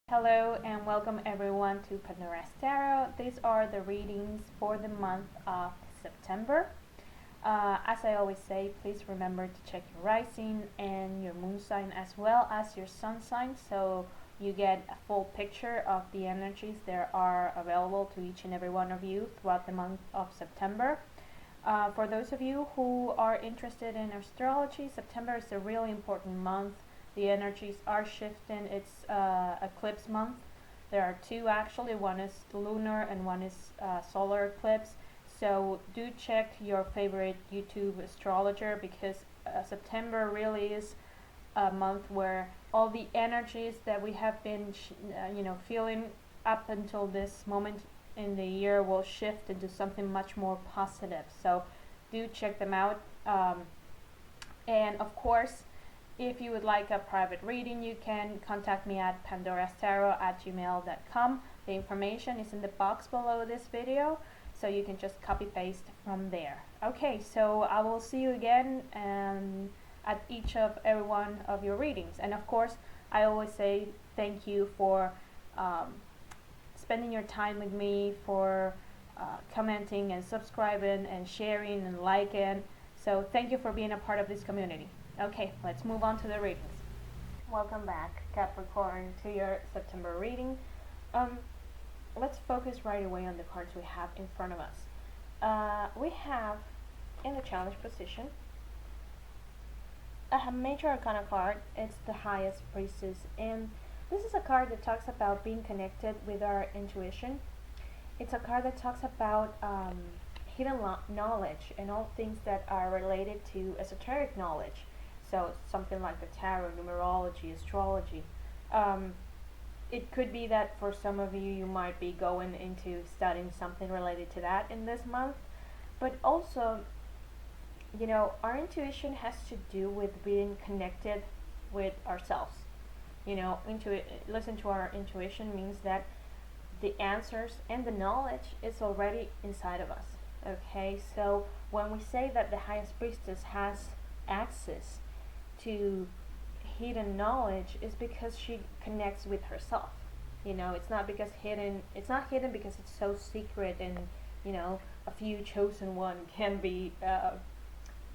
Hello and welcome everyone to Pandora's Tarot. These are the readings for the month of September. As I always say, please remember to check your rising and your moon sign as well as your sun sign so you get a full picture of the energies that are available to each and every one of you throughout the month of September. For those of you who are interested in astrology, September is a really important month. The energies are shifting. It's eclipse month. There are two actually. One is lunar and one is solar eclipse. So do check your favorite YouTube astrologer because September really is a month where all the energies that we have been feeling up until this moment in the year will shift into something much more positive. So do check them out. And of course, if you would like a private reading, you can contact me at pandorastarot@gmail.com. The information is in the box below this video, so you can just copy paste from there. Okay, so I will see you again at each of every one of your readings. And of course, I always say thank you for spending your time with me, for commenting and subscribing and sharing and liking. So thank you for being a part of this community. Okay, let's move on to the readings. Welcome back, Capricorn, to your September reading. Let's focus right away on the cards we have in front of us. We have, in the challenge position, a major arcana card. It's the highest priestess, and this is a card that talks about being connected with our intuition. It's a card that talks about hidden knowledge and all things that are related to esoteric knowledge. So something like the tarot, numerology, astrology. It could be that for some of you, you might be going into studying something related to that in this month. But also, our intuition has to do with being connected with ourselves. Listen to our intuition means that the answers and the knowledge is already inside of us. Okay, so when we say that the highest priestess has access to hidden knowledge, is because she connects with herself. It's not hidden because it's so secret and a few chosen one can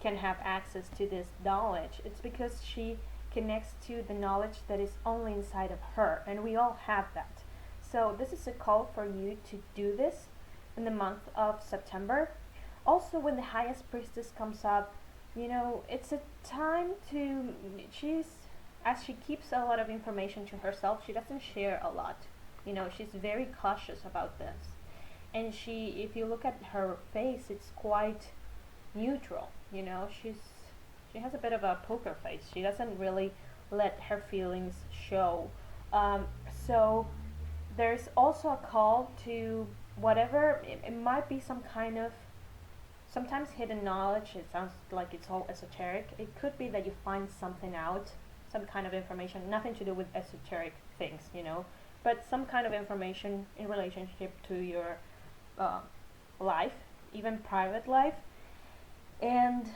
have access to this knowledge. It's because she connects to the knowledge that is only inside of her, and we all have that. So this is a call for you to do this in the month of September. Also, when the highest priestess comes up, it's a time to, as she keeps a lot of information to herself, she doesn't share a lot. She's very cautious about this. And if you look at her face, it's quite neutral. She has a bit of a poker face. She doesn't really let her feelings show. So there's also a call to whatever, it might be some kind of, sometimes hidden knowledge. It sounds like it's all esoteric. It could be that you find something out, some kind of information, nothing to do with esoteric things, but some kind of information in relationship to your life, even private life. And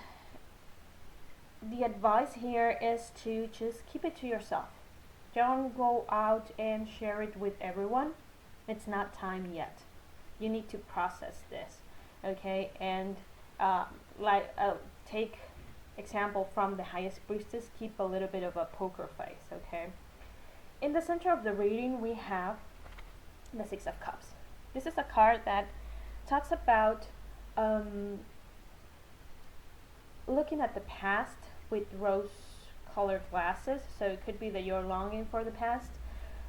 the advice here is to just keep it to yourself. Don't go out and share it with everyone. It's not time yet. You need to process this. Okay, and take example from the highest priestess, keep a little bit of a poker face. Okay, in the center of the reading we have the Six of Cups. This is a card that talks about looking at the past with rose-colored glasses. So it could be that you're longing for the past,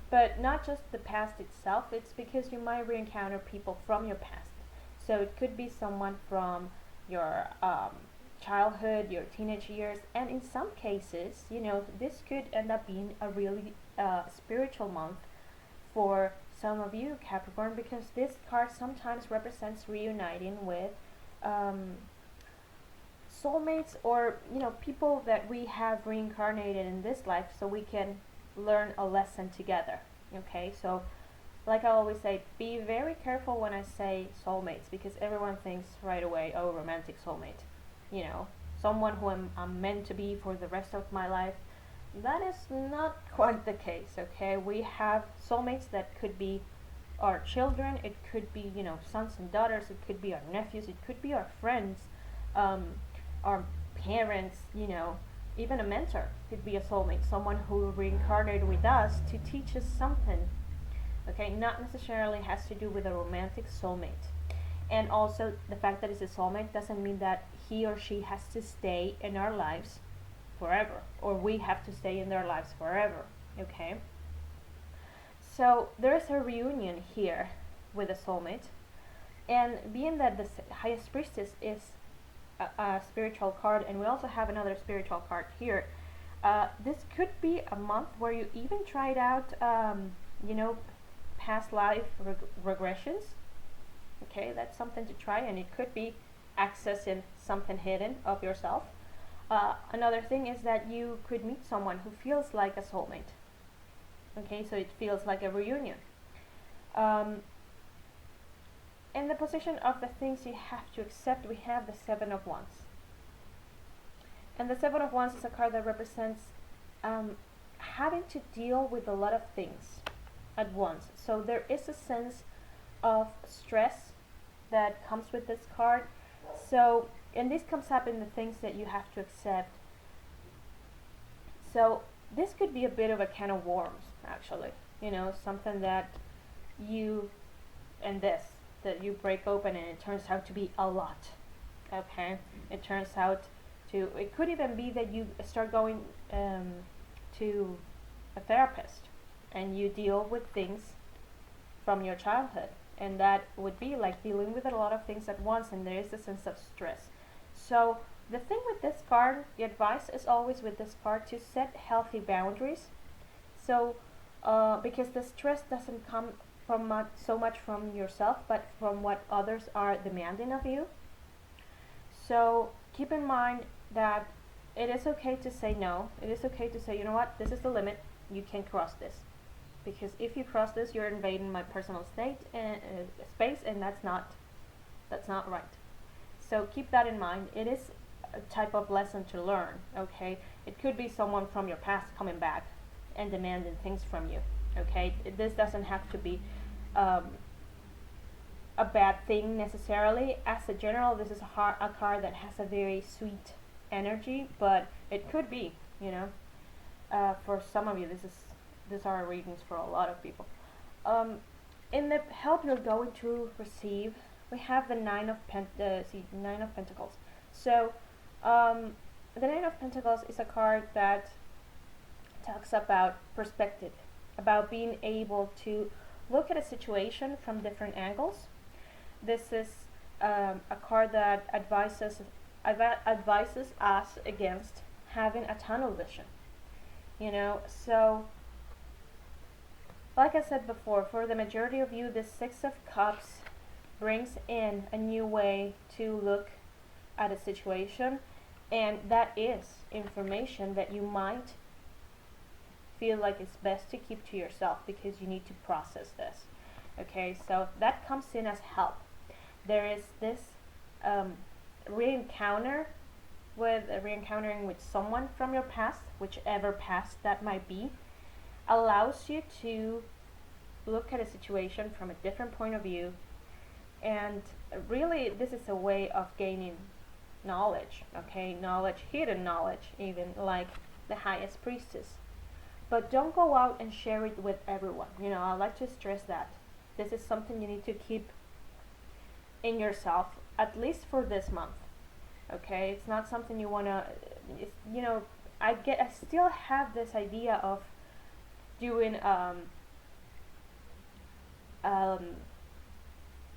but not just the past itself. It's because you might re-encounter people from your past. So it could be someone from your childhood, your teenage years, and in some cases, this could end up being a really spiritual month for some of you, Capricorn, because this card sometimes represents reuniting with soulmates or people that we have reincarnated in this life so we can learn a lesson together. Okay, so like I always say, be very careful when I say soulmates, because everyone thinks right away, oh, romantic soulmate. Someone who I'm meant to be for the rest of my life. that is not quite the case, okay? We have soulmates that could be our children, it could be, sons and daughters, it could be our nephews, it could be our friends, um, our parents, even a mentor could be a soulmate, someone who reincarnated with us to teach us something. Okay, not necessarily has to do with a romantic soulmate. And also, the fact that it's a soulmate doesn't mean that he or she has to stay in our lives forever, or we have to stay in their lives forever. Okay? So, there is a reunion here with a soulmate, and being that the highest priestess is a spiritual card, and we also have another spiritual card here, this could be a month where you even tried out, past life regressions. Okay, that's something to try, and it could be accessing something hidden of yourself. Another thing is that you could meet someone who feels like a soulmate. Okay, so it feels like a reunion. In the position of the things you have to accept, we have the Seven of Wands. And the Seven of Wands is a card that represents having to deal with a lot of things at once. So there is a sense of stress that comes with this card. So, and this comes up in the things that you have to accept. So this could be a bit of a can of worms, actually. Something that you, and this, that you break open and it turns out to be a lot. Okay? It turns out to, it could even be that you start going to a therapist and you deal with things from your childhood. And that would be like dealing with a lot of things at once, and there is a sense of stress. So the thing with this card, the advice is always with this card to set healthy boundaries. So because the stress doesn't come from so much from yourself, but from what others are demanding of you. So keep in mind that it is okay to say no. It is okay to say, you know what, this is the limit. You can't cross this. Because if you cross this, you're invading my personal space, and that's not right. So keep that in mind. It is a type of lesson to learn. Okay, it could be someone from your past coming back and demanding things from you. Okay, this doesn't have to be a bad thing necessarily. As a general, this is a card that has a very sweet energy, but it could be, for some of you, these are readings for a lot of people. In the help you're going to receive, we have the Nine of Pentacles. So, the Nine of Pentacles is a card that talks about perspective, about being able to look at a situation from different angles. This is a card that advises us against having a tunnel vision. So like I said before, for the majority of you, the Six of Cups brings in a new way to look at a situation, and that is information that you might feel like it's best to keep to yourself because you need to process this. Okay, so that comes in as help. There is this reencountering with someone from your past, whichever past that might be, allows you to look at a situation from a different point of view, and really this is a way of gaining knowledge, hidden knowledge, even like the highest priestess. But don't go out and share it with everyone. I like to stress that this is something you need to keep in yourself, at least for this month. Okay, it's not something you wanna. I still have this idea of doing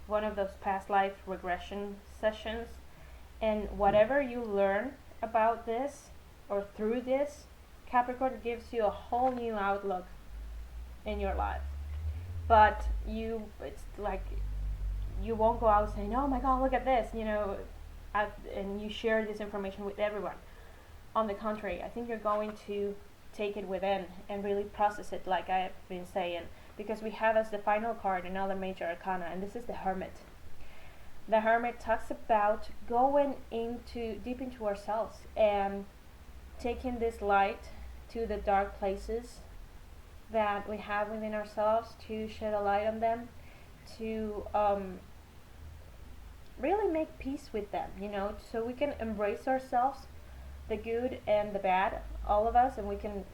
one of those past life regression sessions, and whatever you learn about this or through this, Capricorn gives you a whole new outlook in your life. But it's like you won't go out saying, "Oh my God, look at this," and you share this information with everyone. On the contrary, I think you're going to take it within and really process it, like I've been saying, because we have as the final card another major arcana, and this is the Hermit. The Hermit talks about going deep into ourselves and taking this light to the dark places that we have within ourselves, to shed a light on them, to really make peace with them, so we can embrace ourselves, the good and the bad, all of us, and we can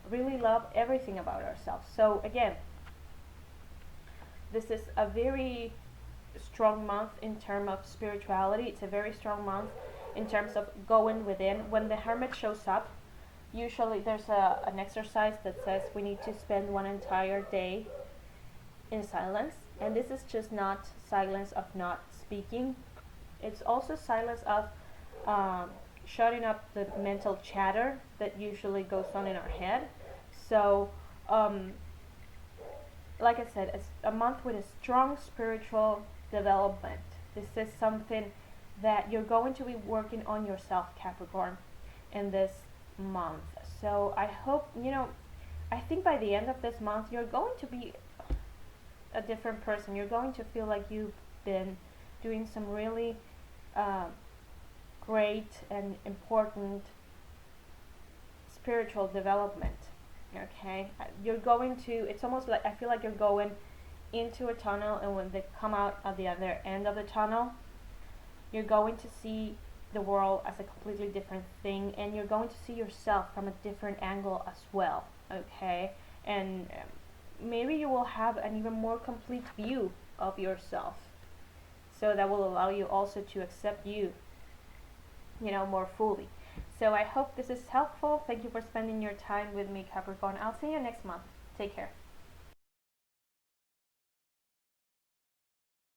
really love everything about ourselves. So again, this is a very strong month in terms of spirituality. It's a very strong month in terms of going within. When the hermit shows up, usually there's an exercise that says we need to spend one entire day in silence, and this is just not silence of not speaking. It's also silence of shutting up the mental chatter that usually goes on in our head. So like I said, it's a month with a strong spiritual development. This is something that you're going to be working on yourself, Capricorn, in this month. So I hope, I think by the end of this month, you're going to be a different person. You're going to feel like you've been doing some really great and important spiritual development. Okay, you're going to, it's almost like, I feel like you're going into a tunnel, and when they come out at the other end of the tunnel, you're going to see the world as a completely different thing, and you're going to see yourself from a different angle as well. Okay, and maybe you will have an even more complete view of yourself, so that will allow you also to accept you, more fully. So I hope this is helpful. Thank you for spending your time with me, Capricorn. I'll see you next month. Take care.